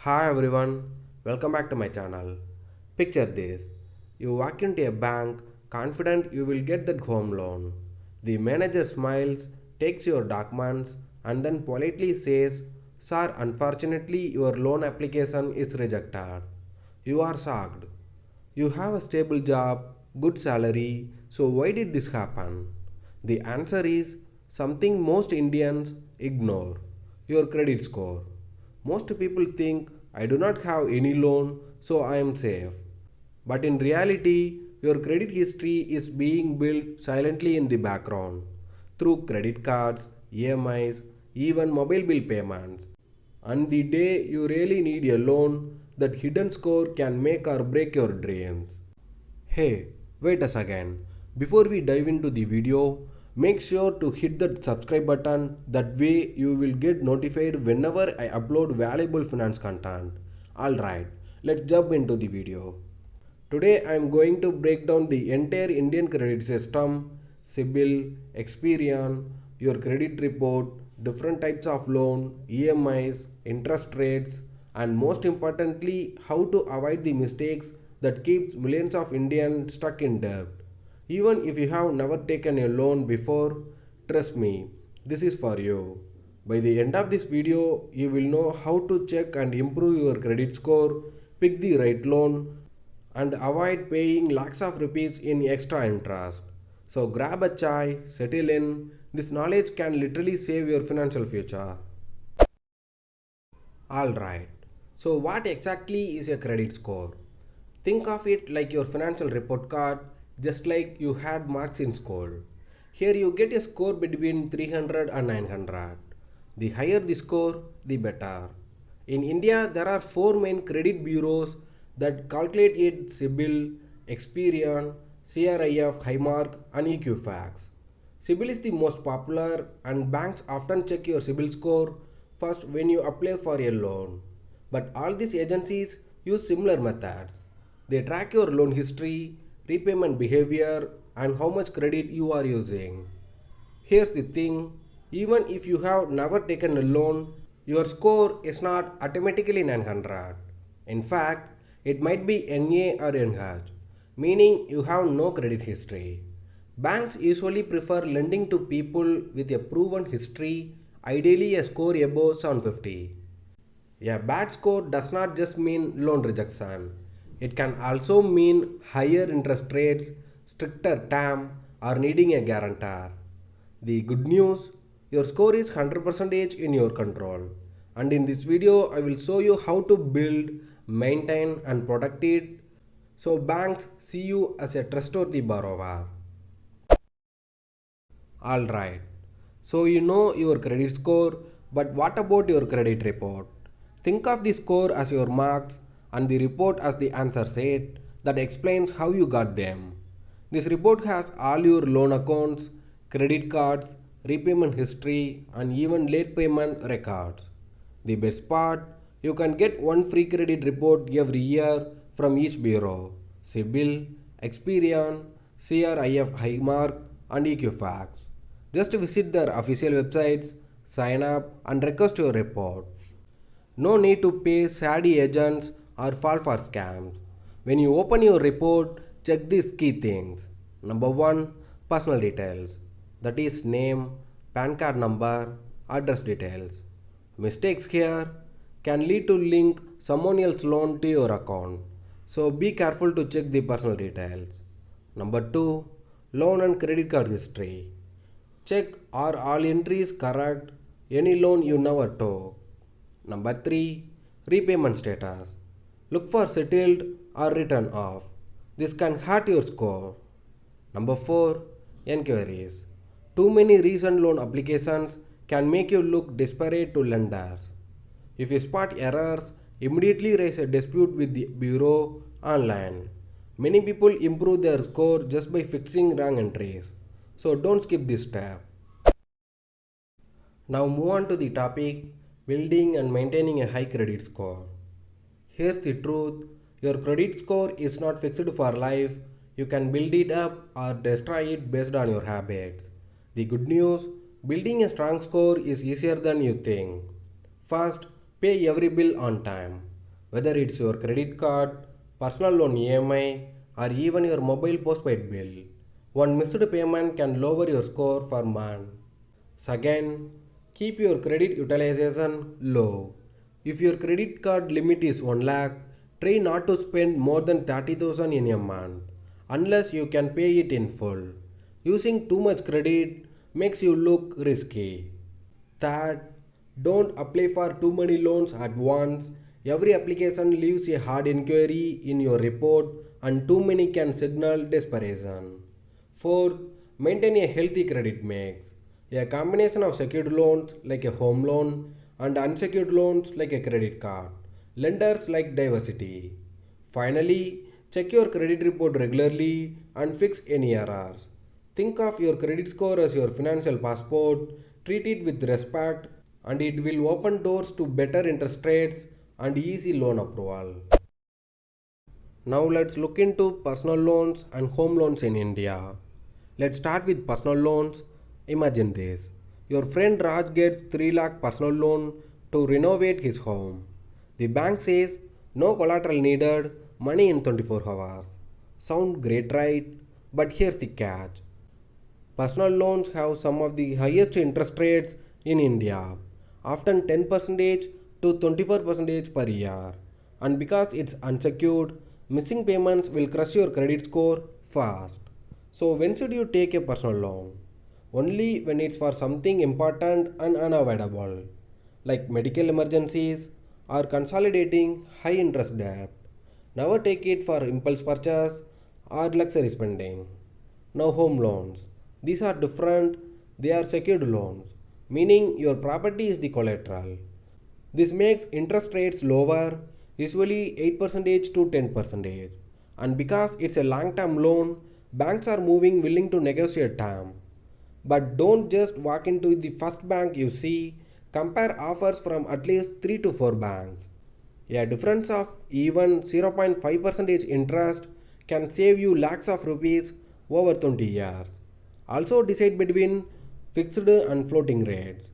Hi everyone, welcome back to my channel. Picture this. You walk into a bank confident you will get that home loan. The manager smiles, takes your documents, and then politely says, "Sir, unfortunately, your loan application is rejected." You are shocked. You have a stable job, good salary, so why did this happen? The answer is something most Indians ignore: your credit score. Most people think I do not have any loan, so I am safe. But in reality, your credit history is being built silently in the background through credit cards, EMIs, even mobile bill payments. And the day you really need a loan, that hidden score can make or break your dreams. Hey, wait a second. Before we dive into the video, make sure to hit that subscribe button. That way you will get notified whenever I upload valuable finance content. Alright, let's jump into the video. Today I am going to break down the entire Indian credit system, CIBIL, Experian, your credit report, different types of loan, EMIs, interest rates, and most importantly, how to avoid the mistakes that keeps millions of Indians stuck in debt. Even if you have never taken a loan before, trust me, this is for you. By the end of this video, you will know how to check and improve your credit score, pick the right loan, and avoid paying lakhs of rupees in extra interest. So grab a chai, settle in. This knowledge can literally save your financial future. Alright, so what exactly is a credit score? Think of it like your financial report card, just like you had marks in school. Here you get a score between 300 and 900. The higher the score, the better. In India, there are four main credit bureaus that calculate it: CIBIL, Experian, CRIF, Highmark, and Equifax. CIBIL is the most popular, and banks often check your CIBIL score first when you apply for a loan. But all these agencies use similar methods. They track your loan history, repayment behavior, and how much credit you are using. Here's the thing: even if you have never taken a loan, your score is not automatically 900. In fact, it might be NA or NH, meaning you have no credit history. Banks usually prefer lending to people with a proven history, ideally a score above 750. A bad score does not just mean loan rejection. It can also mean higher interest rates, stricter term, or needing a guarantor. The good news: your score is 100% in your control. And in this video, I will show you how to build, maintain, and protect it so banks see you as a trustworthy borrower. Alright, so you know your credit score, but what about your credit report? Think of the score as your marks and the report as the answer set that explains how you got them. This report has all your loan accounts, credit cards, repayment history, and even late payment records. The best part: you can get one free credit report every year from each bureau: CIBIL, Experian, CRIF Highmark, and Equifax. Just visit their official websites, sign up, and request your report. No need to pay shady agents or fall for scams. When you open your report, check these key things. Number 1, personal details. That is name, PAN card number, address details. Mistakes here can lead to link someone else's loan to your account. So be careful to check the personal details. Number 2, loan and credit card history. Check are all entries correct, any loan you never took. Number 3, repayment status. Look for settled or written off. This can hurt your score. Number 4, enquiries. Too many recent loan applications can make you look desperate to lenders. If you spot errors, immediately raise a dispute with the bureau online. Many people improve their score just by fixing wrong entries. So don't skip this step. Now move on to the topic: building and maintaining a high credit score. Here's the truth: your credit score is not fixed for life. You can build it up or destroy it based on your habits. The good news: building a strong score is easier than you think. First, pay every bill on time. Whether it's your credit card, personal loan EMI, or even your mobile postpaid bill, one missed payment can lower your score for month. Second, keep your credit utilization low. If your credit card limit is 1 lakh, try not to spend more than 30,000 in a month unless you can pay it in full. Using too much credit makes you look risky. Third, don't apply for too many loans at once. Every application leaves a hard inquiry in your report and too many can signal desperation. Fourth, maintain a healthy credit mix. A combination of secured loans like a home loan and unsecured loans like a credit card. Lenders like diversity. Finally, check your credit report regularly and fix any errors. Think of your credit score as your financial passport, treat it with respect, and it will open doors to better interest rates and easy loan approval. Now let's look into personal loans and home loans in India. Let's start with personal loans. Imagine this. Your friend Raj gets 3 lakh personal loan to renovate his home. The bank says no collateral needed, money in 24 hours. Sound great, right? But here's the catch. Personal loans have some of the highest interest rates in India, often 10% to 24% per year. And because it's unsecured, missing payments will crush your credit score fast. So, when should you take a personal loan? Only when it's for something important and unavoidable, like medical emergencies or consolidating high interest debt. Never take it for impulse purchase or luxury spending. Now, home loans. These are different, they are secured loans, meaning your property is the collateral. This makes interest rates lower, usually 8% to 10%. And because it's a long term loan, banks are moving willing to negotiate term. But don't just walk into the first bank you see, compare offers from at least 3 to 4 banks. A difference of even 0.5% interest can save you lakhs of rupees over 20 years. Also decide between fixed and floating rates.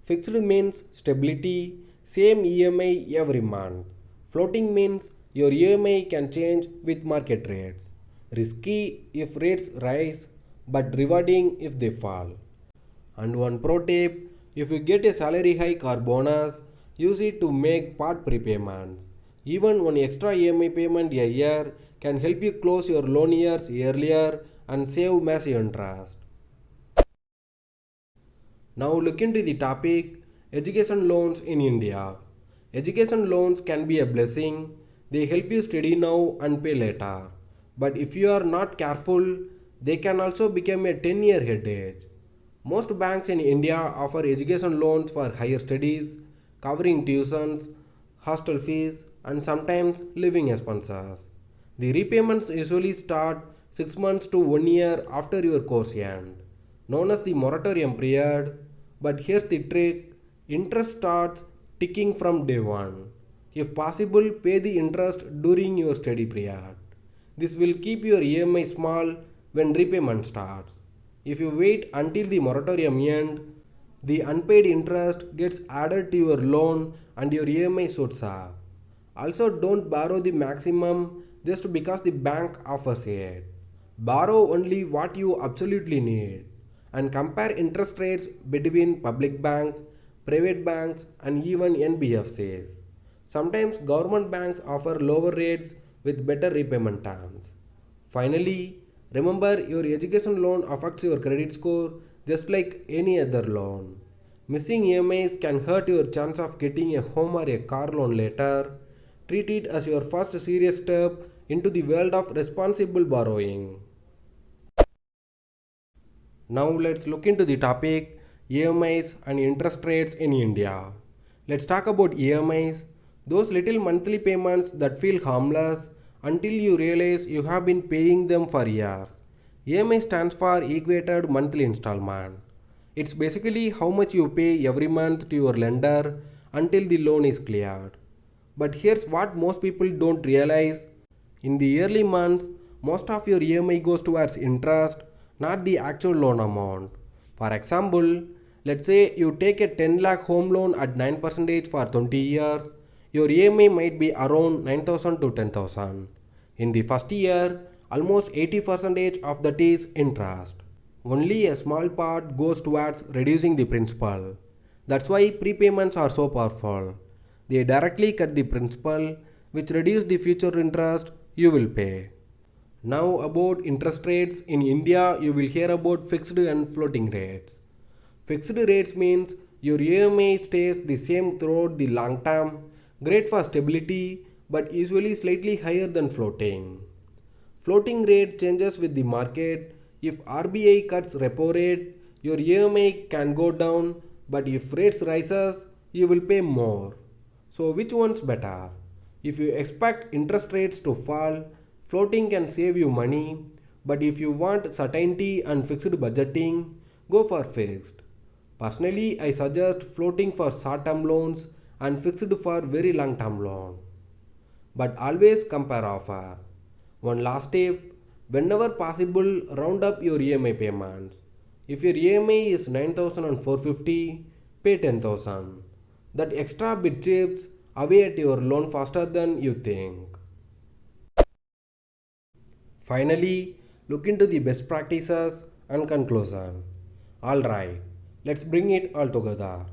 Fixed means stability, same EMI every month. Floating means your EMI can change with market rates. Risky if rates rise, but rewarding if they fall. And one pro tip, if you get a salary hike or bonus, use it to make part prepayments. Even one extra EMI payment a year can help you close your loan years earlier and save massive interest. Now look into the topic education loans in India. Education loans can be a blessing. They help you study now and pay later. But if you are not careful, they can also become a 10-year headache. Most banks in India offer education loans for higher studies, covering tuitions, hostel fees, and sometimes living expenses. The repayments usually start 6 months to 1 year after your course end, known as the moratorium period. But here's the trick, interest starts ticking from day 1. If possible, pay the interest during your study period. This will keep your EMI small when repayment starts. If you wait until the moratorium ends, the unpaid interest gets added to your loan and your EMI shoots up. Also, don't borrow the maximum just because the bank offers it. Borrow only what you absolutely need and compare interest rates between public banks, private banks, and even NBFCs. Sometimes government banks offer lower rates with better repayment terms. Finally, remember your education loan affects your credit score just like any other loan. Missing EMIs can hurt your chance of getting a home or a car loan later. Treat it as your first serious step into the world of responsible borrowing. Now let's look into the topic EMIs and interest rates in India. Let's talk about EMIs, those little monthly payments that feel harmless until you realize you have been paying them for years. EMI stands for equated monthly installment. It's basically how much you pay every month to your lender until the loan is cleared. But here's what most people don't realize. In the early months, most of your EMI goes towards interest, not the actual loan amount. For example, let's say you take a 10 lakh home loan at 9% for 20 years. your EMI might be around 9,000 to 10,000. In the first year, almost 80% of that is interest. Only a small part goes towards reducing the principal. That's why prepayments are so powerful. They directly cut the principal, which reduce the future interest you will pay. Now about interest rates in India, you will hear about fixed and floating rates. Fixed rates means your EMI stays the same throughout the long term, great for stability but usually slightly higher than floating. Floating rate changes with the market. If RBI cuts repo rate, your EMI can go down, but if rates rises, you will pay more. So which one's better? If you expect interest rates to fall, floating can save you money, but if you want certainty and fixed budgeting, go for fixed. Personally, I suggest floating for short-term loans and fixed for very long-term loan. But always compare offer. One last tip, whenever possible, round up your EMI payments. If your EMI is 9,450, pay 10,000. That extra bit chips away at your loan faster than you think. Finally, look into the best practices and conclusion. Alright, let's bring it all together.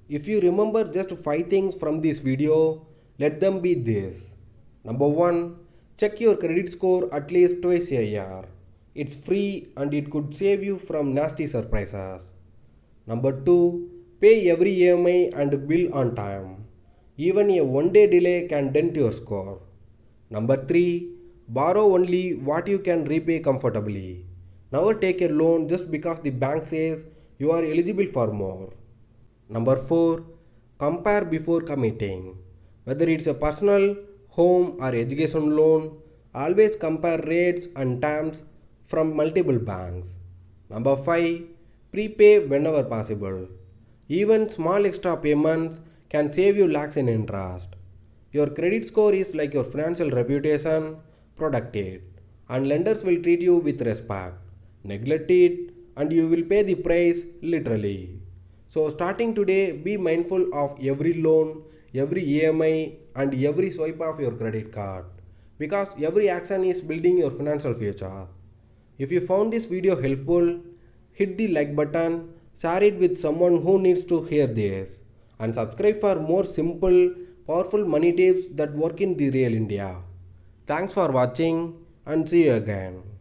If you remember just 5 things from this video, let them be this. Number 1. Check your credit score at least twice a year. It's free and it could save you from nasty surprises. Number 2. Pay every EMI and bill on time. Even a 1 day delay can dent your score. Number 3. Borrow only what you can repay comfortably. Never take a loan just because the bank says you are eligible for more. Number 4. Compare before committing. Whether it's a personal, home or education loan, always compare rates and terms from multiple banks. Number 5. Prepay whenever possible. Even small extra payments can save you lakhs in interest. Your credit score is like your financial reputation, protect it. And lenders will treat you with respect. Neglect it and you will pay the price literally. So starting today, be mindful of every loan, every EMI and every swipe of your credit card. Because every action is building your financial future. If you found this video helpful, hit the like button, share it with someone who needs to hear this, and subscribe for more simple, powerful money tips that work in the real India. Thanks for watching and see you again.